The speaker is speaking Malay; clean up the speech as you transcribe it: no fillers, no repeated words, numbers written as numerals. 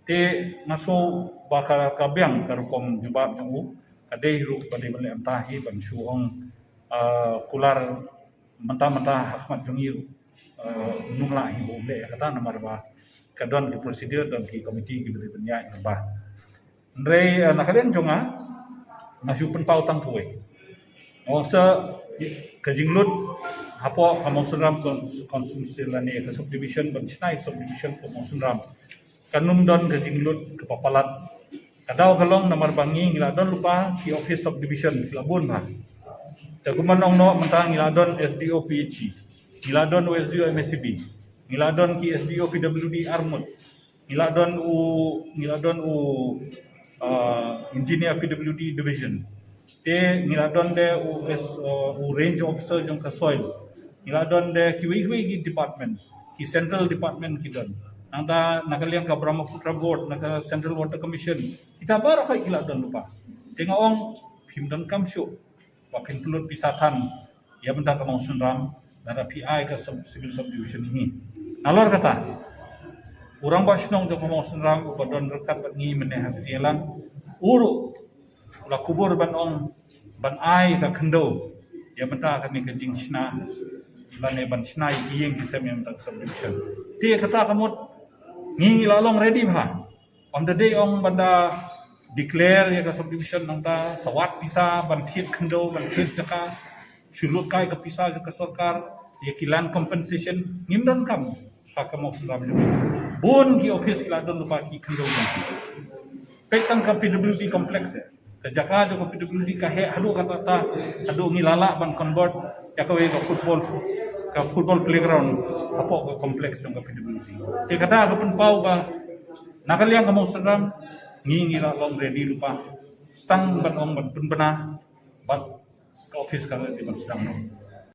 Te masuk bakal kabiang karukom jubab yang kadai ru pada balik antahi ban suong kular mentah-mentah Ahmad Jungir numla hibu be kata nomor ba kadon ki prosedur dan ki komiti ki beri penyak ba ndrei nakalian jonga masuk penpau tang tuai osa kajinglut hapo kamosunram konsumsi lani ke subdivision ban snai subdivision kamosunram kanum don kajinglut kepapalat kadau kalong nomor bangi ngiladon lupa ki office subdivision labun ha Taguman ong no mentang ngiladon SDO PHC, ngiladon USDO MSCB, ngiladon ki SDO PWD Armut, ngiladon u engineer PWD division. Te ngiladon de u range officer jong ka soil. Ngiladon de ki department, ki central department ki don. Nangda nakaliang ka Brahmaputra board, naka Central Water Commission. Kita baru kay kiladon lupa. Tengok ong himdan kamsyo. Wakin pelut pisatan ya benda ke Mausunram dari PI ke civil subdivision ini. Nalor kata orang basnong joko Mausunram ubadon rekat ni meneh hatilan uruk ulah kubur ban ai ke kendo ya benda kami kejing sina lane ban sina yang kisah yang tak subdivision. Dia kata kamu ngi lalong ready bah. On the day ong benda declare ya ke subdivision nangta sawat pisa bantit kendo bantit jaka syurut kai ke pisa ke sarkar ya kilan compensation ngimdan kam ka mau suram bun ki office kiladon lupa ki kendo petang ka PWD complex ya ke jaka jo PWD ka he adu kata ta adu ngilala ban convert ya ka we ka football playground apo ka complex jong ka PWD te kata ka pun pau ka nakaliang ka mau suram ngi long ready lupa stang ban ong ban pun pernah bat office kalau di ban sedang